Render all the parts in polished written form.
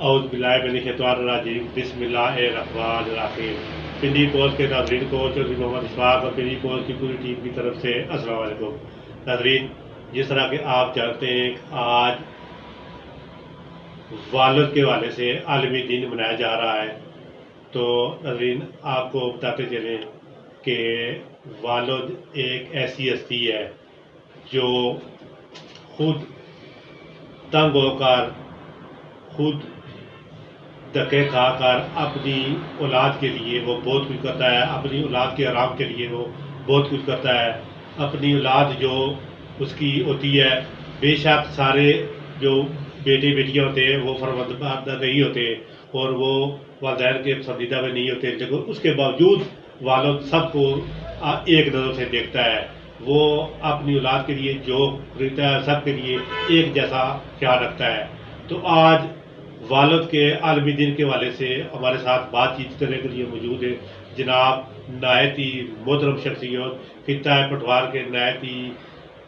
اعوذ باللہ من الشیطان الرجیم بسم اللہ الرحمن الرحیم۔ پنڈی پوسٹ کے ناظرین کو چودھری محمد اشفاق اور پنڈی پوسٹ کی پوری ٹیم کی طرف سے السلام علیکم۔ ناظرین، جس طرح کہ آپ جانتے ہیں آج والد کے حوالے سے عالمی دن منایا جا رہا ہے، تو ناظرین آپ کو بتاتے چلیں کہ والد ایک ایسی ہستی ہے جو خود تنگ ہو کر، خود دھکے کھا کر اپنی اولاد کے لیے وہ بہت کچھ کرتا ہے، اپنی اولاد کے آرام کے لیے وہ بہت کچھ کرتا ہے۔ اپنی اولاد جو اس کی ہوتی ہے، بے شک سارے جو بیٹے بیٹیاں ہوتے ہیں وہ فرمانبردار نہیں ہوتے اور وہ والدین کے پسندیدہ میں نہیں ہوتے، لیکن اس کے باوجود والد سب کو ایک نظر سے دیکھتا ہے۔ وہ اپنی اولاد کے لیے جو خریدتا ہے سب کے لیے ایک جیسا خیال رکھتا ہے۔ تو آج والد کے عالمی دن کے حوالے سے ہمارے ساتھ بات چیت کرنے کے لیے موجود ہے جناب نہایت ہی محترم شخصیت، خطہ پٹوار کے نہایت ہی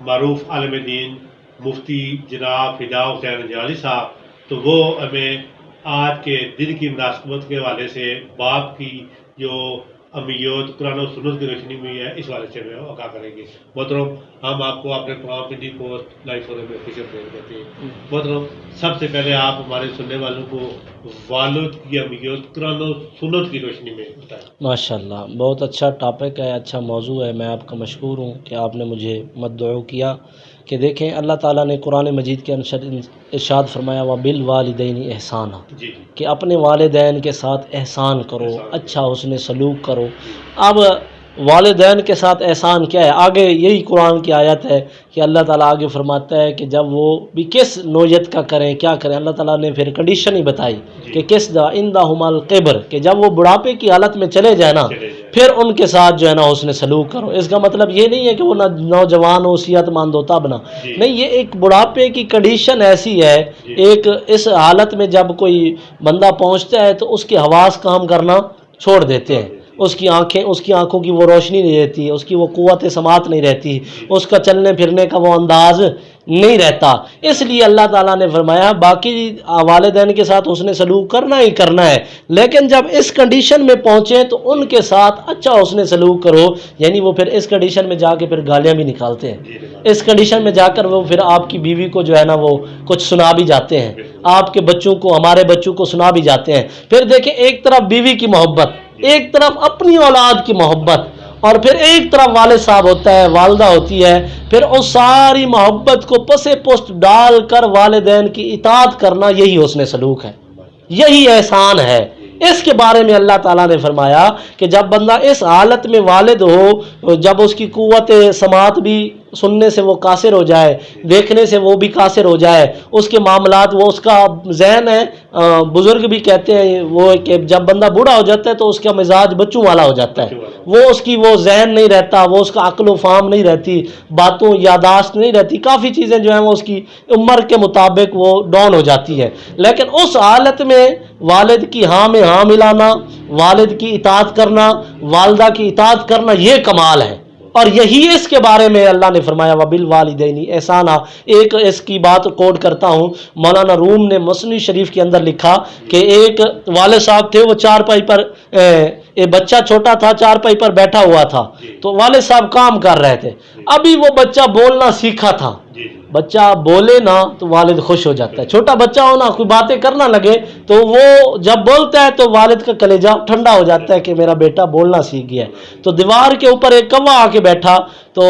معروف عالم دین مفتی جناب فدا حسین جلالی صاحب۔ تو وہ ہمیں آج کے دن کی مناسبت کے حوالے سے باپ کی جو امیت قرآن و سنت کی روشنی میں ہے اس حوالے سے ہمیں آگاہ کریں گے۔ محترم، ہم آپ کو اپنے programme Pindi post live forum میں خوش آمدید کہتے ہیں۔ محترم، سب سے پہلے آپ ہمارے سننے والوں کو والد کی امیت قرآن و سنت کی روشنی میں بتائیں۔ ماشاءاللہ، بہت اچھا ٹاپک ہے، اچھا موضوع ہے۔ میں آپ کا مشکور ہوں کہ آپ نے مجھے مدعو کیا کہ دیکھیں اللہ تعالیٰ نے قرآن مجید کے ارشاد فرمایا وَبِالْوَالِدَيْنِ إِحْسَانًا، کہ اپنے والدین کے ساتھ احسان کرو، اچھا حسن سلوک کرو۔ اب والدین کے ساتھ احسان کیا ہے؟ آگے یہی قرآن کی آیت ہے کہ اللہ تعالیٰ آگے فرماتا ہے کہ جب وہ بھی کس نوعیت کا کریں، کیا کریں، اللہ تعالیٰ نے پھر کنڈیشن ہی بتائی کہ کس عندہم الکبر، کہ جب وہ بڑھاپے کی حالت میں چلے جائیں نا پھر ان کے ساتھ جو ہے نا حسن سلوک کرو۔ اس کا مطلب یہ نہیں ہے کہ وہ نوجوان ہو، صحت مند ہو تب نہ، نہیں، یہ ایک بڑھاپے کی کنڈیشن ایسی ہے، ایک اس حالت میں جب کوئی بندہ پہنچتا ہے تو اس کے حواس کام کرنا چھوڑ دیتے ہیں، اس کی آنکھوں کی وہ روشنی نہیں رہتی، اس کی وہ قوت سماعت نہیں رہتی، اس کا چلنے پھرنے کا وہ انداز نہیں رہتا۔ اس لیے اللہ تعالیٰ نے فرمایا باقی والدین کے ساتھ حسن سلوک کرنا ہی کرنا ہے، لیکن جب اس کنڈیشن میں پہنچے تو ان کے ساتھ اچھا حسن سلوک کرو۔ یعنی وہ پھر اس کنڈیشن میں جا کے پھر گالیاں بھی نکالتے ہیں، اس کنڈیشن میں جا کر وہ پھر آپ کی بیوی کو جو ہے نا وہ کچھ سنا بھی جاتے ہیں، آپ کے بچوں کو، ہمارے بچوں کو سنا بھی جاتے ہیں۔ پھر دیکھیں، ایک طرف بیوی کی محبت، ایک طرف اپنی اولاد کی محبت، اور پھر ایک طرف والد صاحب ہوتا ہے، والدہ ہوتی ہے، پھر اس ساری محبت کو پس پشت ڈال کر والدین کی اطاعت کرنا، یہی حسن سلوک ہے، یہی احسان ہے۔ اس کے بارے میں اللہ تعالیٰ نے فرمایا کہ جب بندہ اس حالت میں والد ہو، جب اس کی قوت سماعت بھی سننے سے وہ قاصر ہو جائے، دیکھنے سے وہ بھی قاصر ہو جائے، اس کے معاملات، وہ اس کا ذہن ہے، بزرگ بھی کہتے ہیں وہ کہ جب بندہ بوڑھا ہو جاتا ہے تو اس کا مزاج بچوں والا ہو جاتا ہے، وہ اس کی وہ ذہن نہیں رہتا، وہ اس کا عقل و فہم نہیں رہتی، باتوں یاداشت نہیں رہتی، کافی چیزیں جو ہیں وہ اس کی عمر کے مطابق وہ ڈاؤن ہو جاتی ہے۔ لیکن اس حالت میں والد کی ہاں میں ہاں ملانا، والد کی اطاعت کرنا، والدہ کی اطاعت کرنا، یہ کمال ہے۔ اور یہی اس کے بارے میں اللہ نے فرمایا وَبِالْوَالِدَيْنِ إِحْسَانًا۔ ایک اس کی بات کوٹ کرتا ہوں، مولانا روم نے مثنوی شریف کے اندر لکھا کہ ایک والد صاحب تھے، وہ چارپائی پر، بچہ چھوٹا تھا، چارپائی پر بیٹھا ہوا تھا، تو والد صاحب کام کر رہے تھے، ابھی وہ بچہ بولنا سیکھا تھا۔ بچہ بولے نا تو والد خوش ہو جاتا ہے، چھوٹا بچہ ہو نا، کوئی باتیں کرنا لگے تو وہ جب بولتا ہے تو والد کا کلیجہ ٹھنڈا ہو جاتا ہے کہ میرا بیٹا بولنا سیکھ گیا ہے۔ تو دیوار کے اوپر ایک کوا آ کے بیٹھا، تو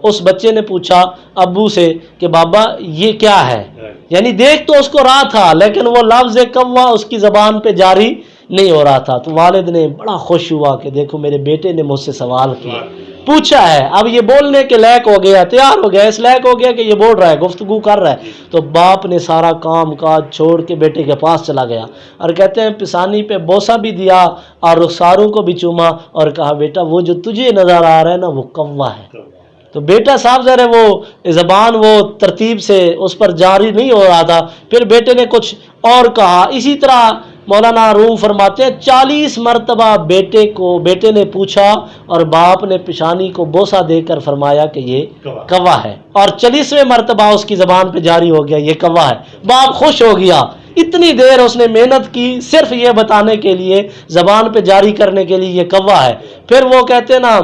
اس بچے نے پوچھا ابو سے کہ بابا یہ کیا ہے؟ یعنی دیکھ تو اس کو رہا تھا لیکن وہ لفظ کوا اس کی زبان پہ جاری نہیں ہو رہا تھا۔ تو والد نے بڑا خوش ہوا کہ دیکھو میرے بیٹے نے مجھ سے سوال کیا، پوچھا ہے، اب یہ بولنے کے لائق ہو گیا، تیار ہو گیا، اس لائق ہو گیا کہ یہ بول رہا ہے، گفتگو کر رہا ہے۔ تو باپ نے سارا کام کاج چھوڑ کے بیٹے کے پاس چلا گیا اور کہتے ہیں پسانی پہ بوسہ بھی دیا اور رخساروں کو بھی چوما اور کہا بیٹا وہ جو تجھے نظر آ رہا ہے نا وہ کوا ہے۔ تو بیٹا صاحب ذرا وہ زبان وہ ترتیب سے اس پر جاری نہیں ہو رہا تھا، پھر بیٹے نے کچھ اور کہا۔ اسی طرح مولانا روم فرماتے ہیں 40 مرتبہ بیٹے نے پوچھا اور باپ نے پیشانی کو بوسہ دے کر فرمایا کہ یہ کوا ہے، اور 40ویں مرتبہ اس کی زبان پہ جاری ہو گیا یہ کوا ہے۔ باپ خوش ہو گیا، اتنی دیر اس نے محنت کی صرف یہ بتانے کے لیے، زبان پہ جاری کرنے کے لیے یہ کوا ہے. پھر وہ کہتے نا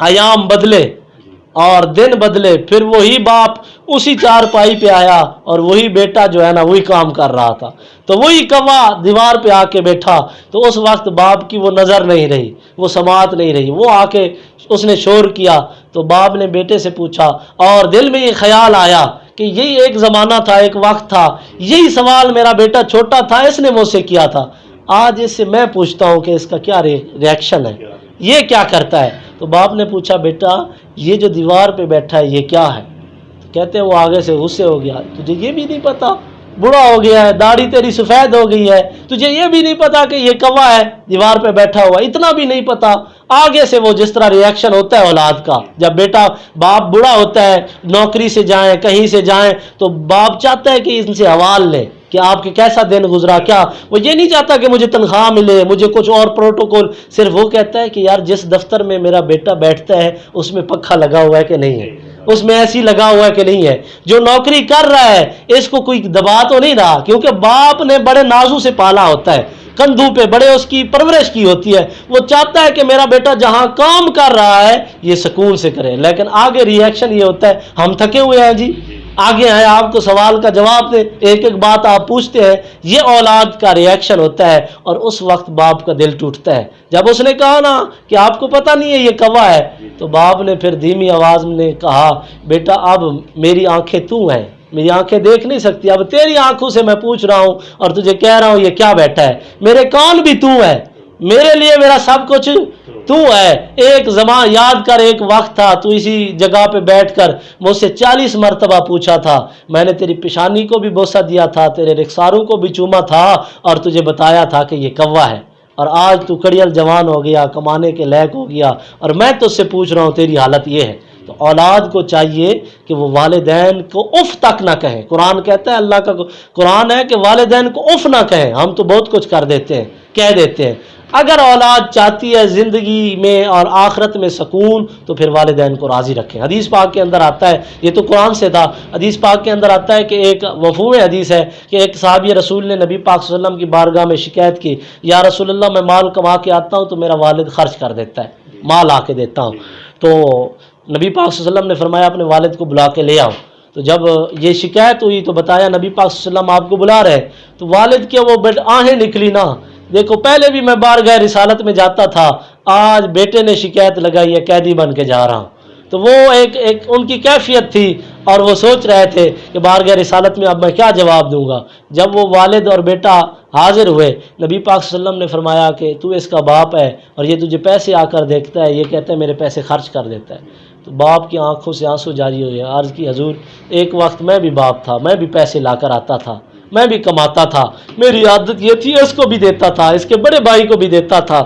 ایام بدلے اور دن بدلے، پھر وہی باپ اسی چارپائی پہ آیا اور وہی بیٹا جو ہے نا وہی کام کر رہا تھا. تو وہی کوا دیوار پہ آ کے بیٹھا. تو اس وقت باپ کی وہ نظر نہیں رہی، وہ سماعت نہیں رہی، وہ آ کے اس نے شور کیا. تو باپ نے بیٹے سے پوچھا اور دل میں یہ خیال آیا کہ یہی ایک زمانہ تھا، ایک وقت تھا، یہی سوال میرا بیٹا چھوٹا تھا اس نے مجھ سے کیا تھا، آج اس سے میں پوچھتا ہوں کہ اس کا کیا ریئیکشن ہے، یہ کیا کرتا ہے. تو باپ نے پوچھا بیٹا یہ جو دیوار پہ بیٹھا ہے یہ کیا ہے؟ کہتے ہیں وہ آگے سے غصے ہو گیا، تجھے یہ بھی نہیں پتا، بوڑھا ہو گیا ہے، داڑھی تیری سفید ہو گئی ہے، تجھے یہ بھی نہیں پتا کہ یہ کوا ہے دیوار پہ بیٹھا ہوا، اتنا بھی نہیں پتا. آگے سے وہ جس طرح ریئیکشن ہوتا ہے اولاد کا، جب بیٹا باپ بوڑھا ہوتا ہے، نوکری سے جائیں کہیں سے جائیں تو باپ چاہتا ہے کہ ان سے حوال لے کہ آپ کے کیسا دن گزرا، کیا وہ یہ نہیں چاہتا کہ مجھے تنخواہ ملے، مجھے کچھ اور پروٹوکول، صرف وہ کہتا ہے کہ یار جس دفتر میں میرا بیٹا بیٹھتا ہے اس میں پنکھا لگا ہوا ہے کہ نہیں ہے، اس میں ایسی لگا ہوا ہے کہ نہیں ہے، جو نوکری کر رہا ہے اس کو کوئی دبا تو نہیں رہا، کیونکہ باپ نے بڑے نازوں سے پالا ہوتا ہے، کندھوں پہ بڑے اس کی پرورش کی ہوتی ہے، وہ چاہتا ہے کہ میرا بیٹا جہاں کام کر رہا ہے یہ سکون سے کرے. لیکن آگے ریئیکشن یہ ہوتا ہے ہم تھکے ہوئے ہیں جی، آگے ہیں آپ کو سوال کا جواب دے، ایک ایک بات آپ پوچھتے ہیں، یہ اولاد کا ریئیکشن ہوتا ہے. اور اس وقت باپ کا دل ٹوٹتا ہے. جب اس نے کہا نا کہ آپ کو پتہ نہیں ہے یہ کوا ہے، تو باپ نے پھر دھیمی آواز میں کہا بیٹا اب میری آنکھیں تو ہیں، میری آنکھیں دیکھ نہیں سکتی، اب تیری آنکھوں سے میں پوچھ رہا ہوں اور تجھے کہہ رہا ہوں یہ کیا بیٹھا ہے، میرے کان بھی تو ہے، میرے لیے میرا سب کچھ تو ہے. ایک زمان یاد کر، ایک وقت تھا تو اسی جگہ پہ بیٹھ کر مجھ سے 40 مرتبہ پوچھا تھا، میں نے تیری پیشانی کو بھی بوسہ دیا تھا، تیرے رخساروں کو بھی چوما تھا اور تجھے بتایا تھا کہ یہ کوا ہے. اور آج تو کڑیل جوان ہو گیا، کمانے کے لائق ہو گیا اور میں تجھ سے پوچھ رہا ہوں تیری حالت یہ ہے. تو اولاد کو چاہیے کہ وہ والدین کو اف تک نہ کہیں. قرآن کہتا ہے، اللہ کا قرآن ہے کہ والدین کو اف نہ کہیں. ہم تو بہت کچھ کر دیتے ہیں، کہہ دیتے ہیں. اگر اولاد چاہتی ہے زندگی میں اور آخرت میں سکون تو پھر والدین کو راضی رکھیں. حدیث پاک کے اندر آتا ہے، یہ تو قرآن سے تھا، حدیث پاک کے اندر آتا ہے کہ ایک مفہوم حدیث ہے کہ ایک صحابی رسول نے نبی پاک صلی اللہ علیہ وسلم کی بارگاہ میں شکایت کی، یا رسول اللہ میں مال کما کے آتا ہوں تو میرا والد خرچ کر دیتا ہے، مال آ کے دیتا ہوں. تو نبی پاک صلی اللہ علیہ وسلم نے فرمایا اپنے والد کو بلا کے لے آؤ. تو جب یہ شکایت ہوئی تو بتایا نبی پاک صلی اللہ علیہ وسلم آپ کو بلا رہے. تو والد کے وہ آہیں نکلی نا، دیکھو پہلے بھی میں بارگاہ رسالت میں جاتا تھا، آج بیٹے نے شکایت لگائی ہے، قیدی بن کے جا رہا ہوں. تو وہ ایک ان کی کیفیت تھی اور وہ سوچ رہے تھے کہ بارگاہ رسالت میں اب میں کیا جواب دوں گا. جب وہ والد اور بیٹا حاضر ہوئے، نبی پاک صلی اللہ علیہ وسلم نے فرمایا کہ تو اس کا باپ ہے اور یہ تجھے پیسے آ کر دیکھتا ہے، یہ کہتا ہے میرے پیسے خرچ کر دیتا ہے. تو باپ کی آنکھوں سے آنسو جاری ہوئے، عرض کی حضور ایک وقت میں بھی باپ تھا، میں بھی پیسے لا کر آتا تھا، میں بھی کماتا تھا، میری عادت یہ تھی اس کو بھی دیتا تھا، اس کے بڑے بھائی کو بھی دیتا تھا،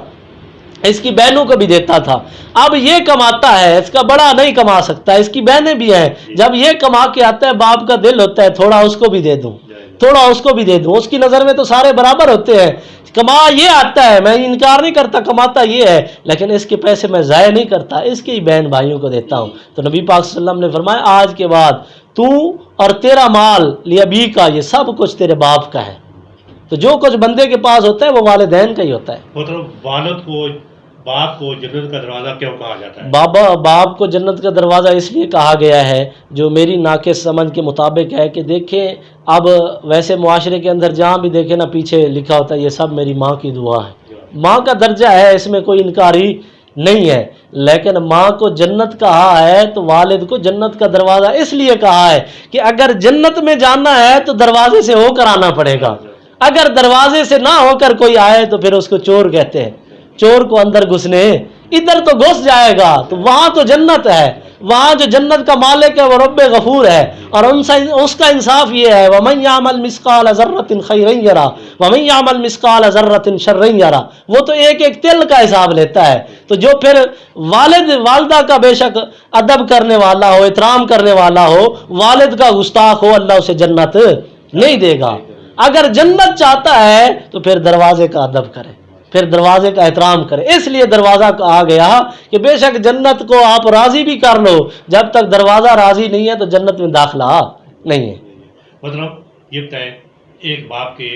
اس کی بہنوں کو بھی دیتا تھا. اب یہ کماتا ہے، اس کا بڑا نہیں کما سکتا، اس کی بہنیں بھی ہیں، جب یہ کما کے آتا ہے باپ کا دل ہوتا ہے تھوڑا اس کو بھی دے دوں، تھوڑا اس کو بھی دے دوں. اس کی نظر میں تو سارے برابر ہوتے ہیں، کما یہ آتا ہے، میں انکار نہیں کرتا کماتا یہ ہے، لیکن اس کے پیسے میں ضائع نہیں کرتا، اس کے ہی بہن بھائیوں کو دیتا ہوں. تو نبی پاک صلی اللہ علیہ وسلم نے فرمایا آج کے بعد تو اور تیرا مال لیابی کا یہ سب کچھ تیرے باپ کا ہے. تو جو کچھ بندے کے پاس ہوتا ہے وہ والدین کا ہی ہوتا ہے. مطلب والد کو، باپ کو جنت کا دروازہ کیوں کہا جاتا ہے؟ باپ کو جنت کا دروازہ اس لیے کہا گیا ہے، جو میری ناقص سمجھ کے مطابق ہے کہ دیکھیں اب ویسے معاشرے کے اندر جہاں بھی دیکھیں نا پیچھے لکھا ہوتا ہے یہ سب میری ماں کی دعا ہے. ماں کا درجہ ہے، اس میں کوئی انکاری نہیں ہے، لیکن ماں کو جنت کہا ہے تو والد کو جنت کا دروازہ اس لیے کہا ہے کہ اگر جنت میں جانا ہے تو دروازے سے ہو کر آنا پڑے گا. اگر دروازے سے نہ ہو کر کوئی آئے تو پھر اس کو چور کہتے ہیں. چور کو اندر گھسنے، ادھر تو گھس جائے گا تو وہاں تو جنت ہے، وہاں جو جنت کا مالک ہے وہ رب غفور ہے. اور اس کا انصاف یہ ہے وَمَنْ يَعْمَلْ مِثْقَالَ ذَرَّةٍ خَيْرًا يَرَهُ وَمَنْ يَعْمَلْ مِثْقَالَ ذَرَّةٍ شَرًّا يَرَهُ. وہ تو ایک ایک تل کا حساب لیتا ہے. تو جو پھر والد والدہ کا بے شک ادب کرنے والا ہو، احترام کرنے والا ہو، والد کا گستاخ ہو، اللہ اسے جنت نہیں دے گا. اگر جنت چاہتا ہے تو پھر دروازے کا ادب کرے، پھر دروازے کا احترام کرے. اس لیے دروازہ کہا گیا کہ بے شک جنت کو آپ راضی بھی کر لو، جب تک دروازہ راضی نہیں ہے تو جنت میں داخلہ نہیں ہے. مطلب یہ بتائیں ایک باپ کے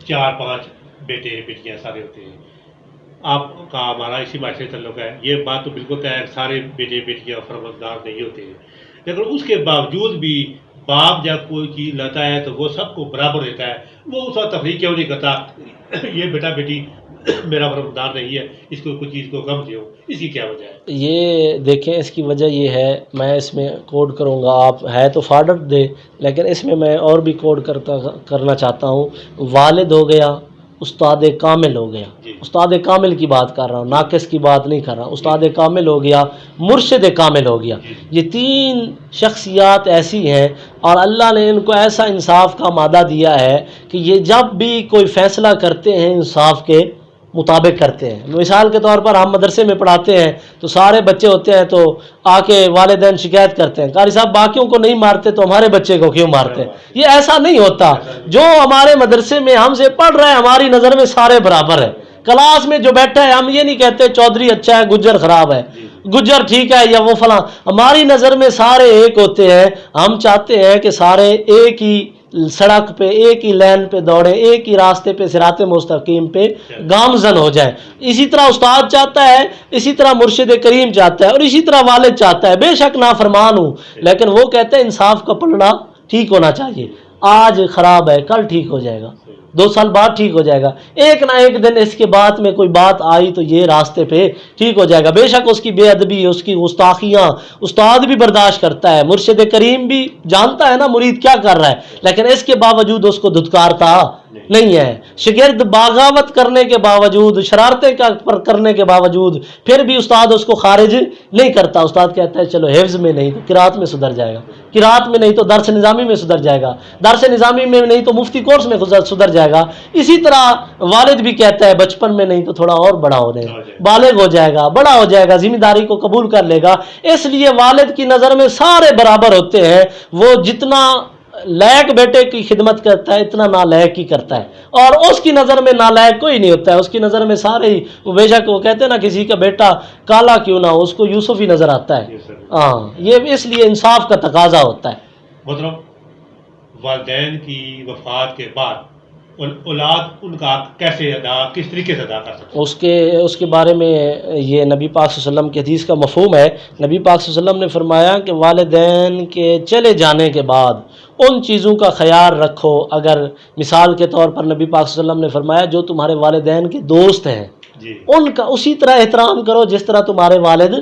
4-5 بیٹے بیٹیاں سارے ہوتے ہیں. آپ کا ہمارا اسی معاشرے سے تعلق ہے. یہ بات تو بالکل طے ہے سارے بیٹے بیٹیاں فرمانبردار نہیں ہوتے ہیں، لیکن اس کے باوجود بھی باپ جب کوئی چیز لاتا ہے تو وہ سب کو برابر دیتا ہے. وہ اس وقت تفریق کیوں نہیں کرتا یہ بیٹا بیٹی میرا فرمانبردار نہیں ہے، اس کو کچھ چیز کو کم دو. اس کی کیا وجہ ہے؟ یہ دیکھیں اس کی وجہ یہ ہے، میں اس میں کوڈ کروں گا، آپ ہے تو فادر دے، لیکن اس میں میں اور بھی کوڈ کرنا چاہتا ہوں. والد ہو گیا، استاد کامل ہو گیا. جی. استاد کامل کی بات کر رہا ہوں، ناقص کی بات نہیں کر رہا ہوں. استاد کامل ہو گیا، مرشد کامل ہو گیا. جی. یہ 3 شخصیات ایسی ہیں اور اللہ نے ان کو ایسا انصاف کا مادہ دیا ہے کہ یہ جب بھی کوئی فیصلہ کرتے ہیں انصاف کے مطابق کرتے ہیں. مثال کے طور پر ہم مدرسے میں پڑھاتے ہیں تو سارے بچے ہوتے ہیں تو آ کے والدین شکایت کرتے ہیں، قاری صاحب باقیوں کو نہیں مارتے تو ہمارے بچے کو کیوں مارتے ہیں؟ یہ ایسا نہیں ہوتا. جو ہمارے مدرسے میں ہم سے پڑھ رہے ہیں ہماری نظر میں سارے برابر ہیں. کلاس میں جو بیٹھا ہے ہم یہ نہیں کہتے چودھری اچھا ہے گجر خراب ہے، گجر ٹھیک ہے یا وہ فلاں. ہماری نظر میں سارے ایک ہوتے ہیں. ہم چاہتے ہیں کہ سارے ایک ہی سڑک پہ، ایک ہی لین پہ دوڑیں، ایک ہی راستے پہ صراط مستقیم پہ گامزن ہو جائیں. اسی طرح استاد چاہتا ہے، اسی طرح مرشد کریم چاہتا ہے، اور اسی طرح والد چاہتا ہے. بے شک نافرمان ہوں لیکن وہ کہتے ہیں انصاف کا پلڑا ٹھیک ہونا چاہیے. آج خراب ہے کل ٹھیک ہو جائے گا، 2 سال بعد ٹھیک ہو جائے گا. ایک نہ ایک دن اس کے بعد میں کوئی بات آئی تو یہ راستے پہ ٹھیک ہو جائے گا. بے شک اس کی بے ادبی، اس کی گستاخیاں استاد بھی برداشت کرتا ہے، مرشد کریم بھی جانتا ہے نا مرید کیا کر رہا ہے، لیکن اس کے باوجود اس کو دھتکارتا نہیں ہے. شاگرد بغاوت کرنے کے باوجود، شرارتیں کرنے کے باوجود پھر بھی استاد اس کو خارج نہیں کرتا. استاد کہتا ہے چلو حفظ میں نہیں تو قرات میں سدھر جائے گا، قرات میں نہیں تو درس نظامی میں سدھر جائے گا، درس نظامی میں نہیں تو مفتی کورس میں سدھر جائے گا. اسی طرح والد بھی کہتا ہے بچپن میں نہیں تو تھوڑا اور بڑا ہو جائے گا، بالغ ہو جائے گا، بڑا ہو جائے گا، ذمہ داری کو قبول کر لے گا. اس لیے والد کی نظر میں سارے برابر ہوتے ہیں. وہ جتنا لائق بیٹے کی خدمت کرتا ہے اتنا نالائق کی کرتا ہے، اور اس کی نظر میں نالائق کوئی نہیں ہوتا ہے. اس کی نظر میں سارے ہی بے شک وہ کہتے ہیں نا کسی کا بیٹا کالا کیوں نہ ہو اس کو یوسف ہی نظر آتا ہے. ہاں یہ اس لیے انصاف کا تقاضا ہوتا ہے. مطلب والدین کی وفات کے بعد اولاد ان کا کیسے ادا، کس طریقے سے ادا کر سکتے ہیں؟ اس کے بارے میں یہ نبی پاک صلی اللہ علیہ وسلم کی حدیث کا مفہوم ہے. نبی پاک صلی اللہ علیہ وسلم نے فرمایا کہ والدین کے چلے جانے کے بعد ان چیزوں کا خیال رکھو. اگر مثال کے طور پر نبی پاک صلی اللہ علیہ وسلم نے فرمایا جو تمہارے والدین کے دوست ہیں جی. ان کا اسی طرح احترام کرو جس طرح تمہارے والد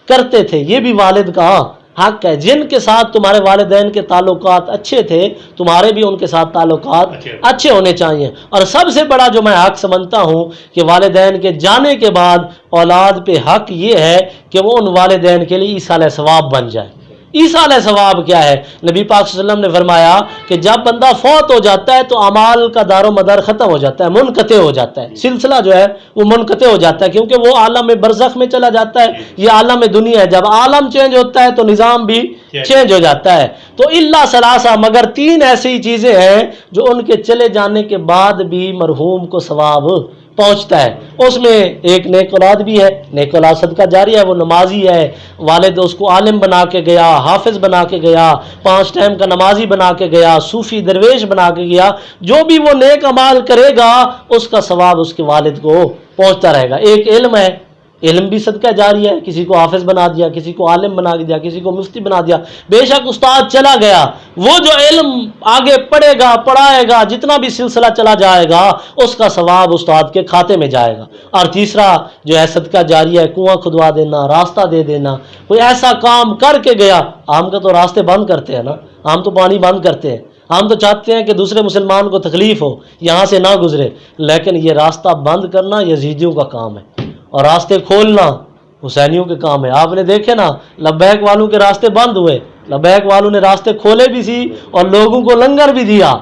کرتے تھے. یہ بھی والد کا حق ہے. جن کے ساتھ تمہارے والدین کے تعلقات اچھے تھے تمہارے بھی ان کے ساتھ تعلقات اچھے ہونے چاہیے. اور سب سے بڑا جو میں حق سمجھتا ہوں کہ والدین کے جانے کے بعد اولاد پہ حق یہ ہے کہ وہ ان والدین کے لیے ایصال ثواب بن جائے. ایصال ثواب کیا ہے؟ نبی پاک صلی اللہ علیہ وسلم نے فرمایا کہ جب بندہ فوت ہو جاتا ہے تو اعمال کا دار و مدار ختم ہو جاتا ہے، منقطع ہو جاتا ہے. سلسلہ جو ہے وہ منقطع ہو جاتا ہے کیونکہ وہ عالم برزخ میں چلا جاتا ہے. یہ عالم دنیا ہے. جب عالم چینج ہوتا ہے تو نظام بھی چینج ہو جاتا ہے. تو الا ثلاثہ، مگر 3 ایسی چیزیں ہیں جو ان کے چلے جانے کے بعد بھی مرحوم کو ثواب پہنچتا ہے. اس میں ایک نیک اولاد بھی ہے. نیک اولاد صدقہ جاری ہے، وہ نمازی ہے، والد اس کو عالم بنا کے گیا، حافظ بنا کے گیا، 5 ٹائم کا نمازی بنا کے گیا، صوفی درویش بنا کے گیا. جو بھی وہ نیک اعمال کرے گا اس کا ثواب اس کے والد کو پہنچتا رہے گا. ایک علم ہے، علم بھی صدقہ جاری ہے. کسی کو حافظ بنا دیا، کسی کو عالم بنا دیا، کسی کو مفتی بنا دیا. بے شک استاد چلا گیا، وہ جو علم آگے پڑھے گا، پڑھائے گا، جتنا بھی سلسلہ چلا جائے گا اس کا ثواب استاد کے کھاتے میں جائے گا. اور تیسرا جو ہے صدقہ جاری ہے، کنواں کھدوا دینا، راستہ دے دینا. کوئی ایسا کام کر کے گیا، ہم کا تو راستے بند کرتے ہیں نا، ہم تو پانی بند کرتے ہیں. ہم تو چاہتے ہیں کہ دوسرے مسلمان کو تکلیف ہو، یہاں سے نہ گزرے. لیکن یہ راستہ بند کرنا یزیدیوں کا کام ہے اور راستے کھولنا حسینیوں کے کام ہے. آپ نے دیکھے نا لبیک والوں کے راستے بند ہوئے، لبیک والوں نے راستے کھولے بھی سی اور لوگوں کو لنگر بھی دیا.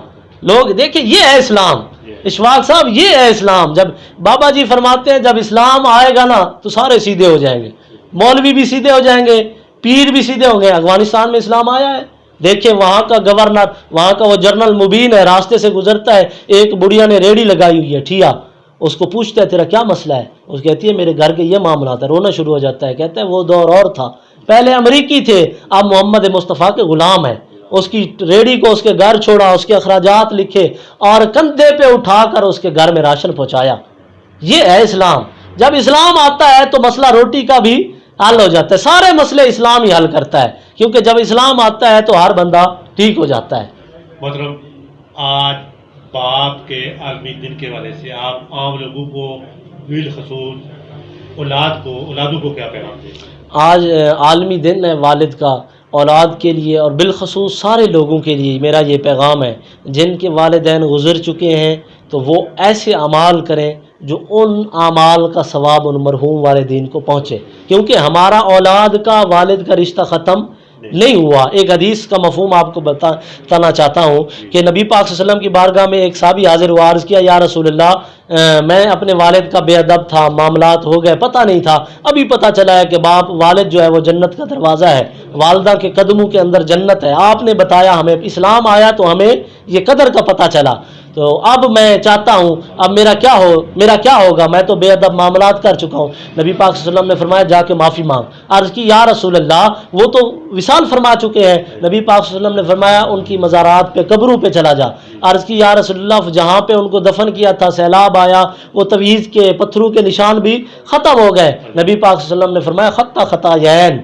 لوگ دیکھیں یہ ہے اسلام. اشفاق صاحب یہ ہے اسلام. جب بابا جی فرماتے ہیں جب اسلام آئے گا نا تو سارے سیدھے ہو جائیں گے، مولوی بھی سیدھے ہو جائیں گے، پیر بھی سیدھے ہوں گے. افغانستان میں اسلام آیا ہے، دیکھیں وہاں کا گورنر، وہاں کا وہ جنرل مبین ہے، راستے سے گزرتا ہے، ایک بڑھیا نے ریڑھی لگائی ہوئی ہے ٹھیا، اس کو پوچھتا ہے تیرا کیا مسئلہ ہے؟ اس کہتی ہے میرے گھر کے یہ معاملہ تھا. رونا شروع ہو جاتا ہے. کہتا ہے وہ دور اور تھا، پہلے امریکی تھے، اب محمد مصطفیٰ کے غلام ہیں. اس کی ریڑھی کو اس کے گھر چھوڑا، اس کے اخراجات لکھے اور کندھے پہ اٹھا کر اس کے گھر میں راشن پہنچایا. یہ ہے اسلام. جب اسلام آتا ہے تو مسئلہ روٹی کا بھی حل ہو جاتا ہے. سارے مسئلے اسلام ہی حل کرتا ہے، کیونکہ جب اسلام آتا ہے تو ہر بندہ ٹھیک ہو جاتا ہے. محترم، آج باپ کے عالمی دن کے حوالے سے آپ عام لوگوں کو بالخصوص اولادوں کو کیا پیغام دیں؟ آج عالمی دن ہے والد کا. اولاد کے لیے اور بالخصوص سارے لوگوں کے لیے میرا یہ پیغام ہے، جن کے والدین گزر چکے ہیں تو وہ ایسے اعمال کریں جو ان اعمال کا ثواب ان مرحوم والدین کو پہنچے، کیونکہ ہمارا اولاد کا والد کا رشتہ ختم نہیں ہوا. ایک حدیث کا مفہوم آپ کو بتانا چاہتا ہوں کہ نبی پاک صلی اللہ علیہ وسلم کی بارگاہ میں ایک صحابی حاضر ہوا، عرض کیا یا رسول اللہ میں اپنے والد کا بے ادب تھا، معاملات ہو گئے، پتہ نہیں تھا، ابھی پتہ چلا ہے کہ والد جو ہے وہ جنت کا دروازہ ہے، والدہ کے قدموں کے اندر جنت ہے. آپ نے بتایا، ہمیں اسلام آیا تو ہمیں یہ قدر کا پتہ چلا. تو اب میں چاہتا ہوں اب میرا کیا ہوگا، میں تو بے ادب معاملات کر چکا ہوں. نبی پاک صلی اللہ علیہ وسلم نے فرمایا جا کے معافی مانگ. عرض کی یا رسول اللہ وہ تو وصال فرما چکے ہیں. نبی پاک صلی اللہ علیہ وسلم نے فرمایا ان کی مزارات پہ، قبروں پہ چلا جا. عرض کی یا رسول اللہ جہاں پہ ان کو دفن کیا تھا سیلاب آیا، وہ تویز کے پتھروں کے نشان بھی ختم ہو گئے. نبی پاک صلی اللہ علیہ وسلم نے فرمایا خطاین،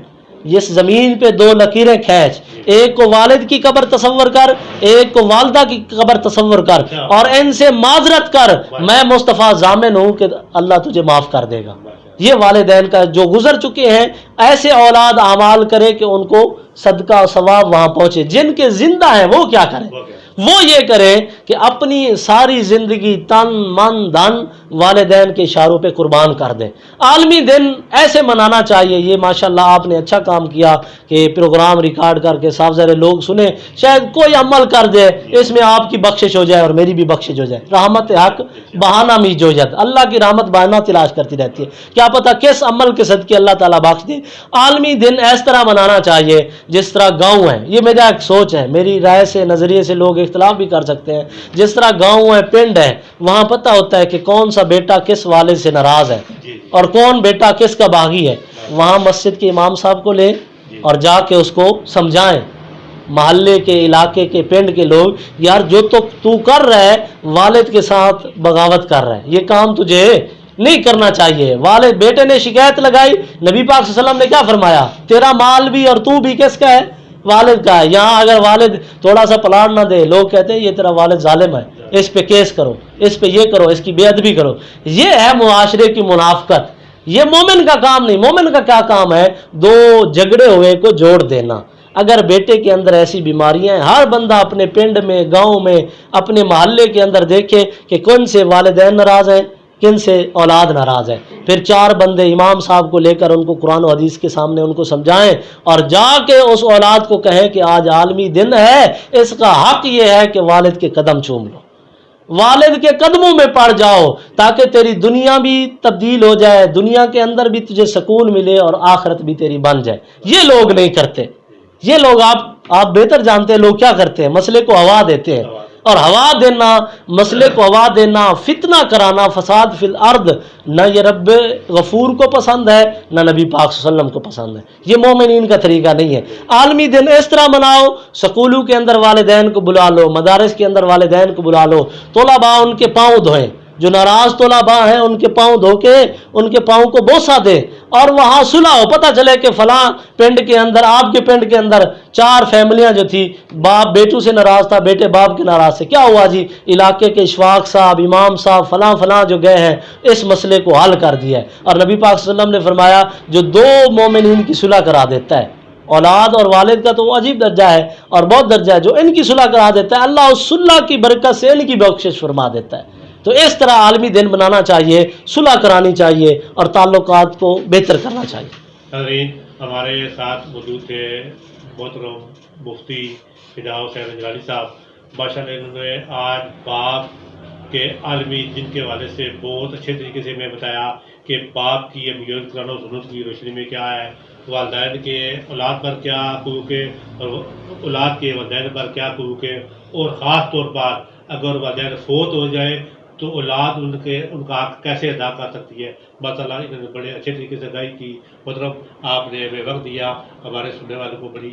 اس زمین پہ دو لکیریں کھینچ، ایک کو والد کی قبر تصور کر، ایک کو والدہ کی قبر تصور کر، اور ان سے معذرت کر. میں مصطفیٰ ضامن ہوں کہ اللہ تجھے معاف کر دے گا. یہ والدین کا جو گزر چکے ہیں، ایسے اولاد اعمال کرے کہ ان کو صدقہ و ثواب وہاں پہنچے. جن کے زندہ ہیں وہ کیا کریں؟ وہ یہ کریں کہ اپنی ساری زندگی تن من دھن والدین کے اشاروں پہ قربان کر دیں. عالمی دن ایسے منانا چاہیے. یہ ماشاءاللہ آپ نے اچھا کام کیا کہ پروگرام ریکارڈ کر کے صاف ظاہر لوگ سنیں، شاید کوئی عمل کر دے، اس میں آپ کی بخشش ہو جائے اور میری بھی بخشش ہو جائے. رحمت حق بہانہ می جوجت، اللہ کی رحمت بہانہ تلاش کرتی رہتی ہے، کیا پتہ کس عمل کے صدقے اللہ تعالیٰ بخش دے. عالمی دن اس طرح منانا چاہیے جس طرح گاؤں ہے. یہ میرا ایک سوچ ہے، میری رائے سے نظریے سے لوگ اختلاف بھی کر سکتے ہیں. جس طرح گاؤں ہے، پنڈ ہے، وہاں پتہ ہوتا ہے کہ کون سا بیٹا کس والد سے ناراض ہے اور کون بیٹا کس کا باغی ہے. وہاں مسجد کے امام صاحب کو لے اور جا کے اس کو سمجھائیں. محلے کے، علاقے کے، پنڈ کے لوگ، یار جو تو کر رہا ہے والد کے ساتھ بغاوت کر رہا ہے، یہ کام تجھے نہیں کرنا چاہیے. والد بیٹے نے شکایت لگائی، نبی پاک صلی اللہ علیہ وسلم نے کیا فرمایا؟ تیرا مال بھی اور تو بھی کس کا ہے؟ والد کا ہے. یہاں اگر والد تھوڑا سا پلاٹ نہ دے، لوگ کہتے ہیں یہ تیرا والد ظالم ہے، اس پہ کیس کرو، اس پہ یہ کرو، اس کی بے ادبی کرو. یہ ہے معاشرے کی منافقت. یہ مومن کا کام نہیں. مومن کا کیا کام ہے؟ دو جھگڑے ہوئے کو جوڑ دینا. اگر بیٹے کے اندر ایسی بیماریاں ہیں، ہر بندہ اپنے پنڈ میں، گاؤں میں، اپنے محلے کے اندر دیکھے کہ کون سے والدین ناراض ہیں، کن سے اولاد ناراض ہے. پھر چار بندے امام صاحب کو لے کر ان کو قرآن و حدیث کے سامنے ان کو سمجھائیں اور جا کے اس اولاد کو کہیں کہ آج عالمی دن ہے، اس کا حق یہ ہے کہ والد کے قدم چوم لو، والد کے قدموں میں پڑ جاؤ، تاکہ تیری دنیا بھی تبدیل ہو جائے، دنیا کے اندر بھی تجھے سکون ملے اور آخرت بھی تیری بن جائے. یہ لوگ نہیں کرتے. یہ لوگ آپ بہتر جانتے ہیں لوگ کیا کرتے ہیں، مسئلے کو ہوا دیتے ہیں. اور ہوا دینا، مسئلے کو ہوا دینا، فتنہ کرانا، فساد فی الارض، نہ یہ رب غفور کو پسند ہے، نہ نبی پاک صلی اللہ علیہ وسلم کو پسند ہے. یہ مومنین کا طریقہ نہیں ہے. عالمی دن اس طرح مناؤ، سکولوں کے اندر والدین کو بلا لو، مدارس کے اندر والدین کو بلا لو، طلباء ان کے پاؤں دھوئیں، جو ناراض طلباء ہیں ان کے پاؤں دھو کے ان کے پاؤں کو بوسہ دے اور وہاں صلح ہو. پتہ چلے کہ فلاں پنڈ کے اندر، آپ کے پنڈ کے اندر چار فیملیاں جو تھی، باپ بیٹوں سے ناراض تھا، بیٹے باپ کے ناراض سے، کیا ہوا جی؟ علاقے کے اشفاق صاحب، امام صاحب، فلاں جو گئے ہیں اس مسئلے کو حل کر دیا ہے. اور نبی پاک صلی اللہ علیہ وسلم نے فرمایا جو دو مومنین کی صلح کرا دیتا ہے، اولاد اور والد کا تو وہ عجیب درجہ ہے اور بہت درجہ ہے، جو ان کی صلح کرا دیتا ہے اللہ اس صلح کی برکت سے ان کی بخشش فرما دیتا ہے. تو اس طرح عالمی دن بنانا چاہیے، صلح کرانی چاہیے اور تعلقات کو بہتر کرنا چاہیے. حضرین، ہمارے ساتھ موجود تھے محترم مفتی فدا حسین نجرانی صاحب. ماشاءاللہ انہوں نے آج باپ کے عالمی دن کے حوالے سے بہت اچھے طریقے سے میں بتایا کہ باپ کی اہمیت قرآن و سنت کی روشنی میں کیا ہے، والدین کے اولاد پر کیا حقوق ہے اور اولاد کے والدین پر کیا حقوق ہے، اور خاص طور پر اگر والدین فوت ہو جائے تو اولاد ان کا حق کیسے ادا کر سکتی ہے. ماشاءاللہ انہوں نے بڑے اچھے طریقے سے ادا کی. مطلب آپ نے ہمیں وقت دیا، ہمارے سننے والوں کو بڑی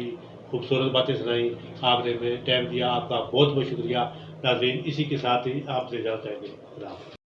خوبصورت باتیں سنائیں، آپ نے ہمیں ٹائم دیا، آپ کا بہت بہت شکریہ۔ ناظرین اسی کے ساتھ ہی آپ سے اجازت چاہیں گے، خدا حافظ۔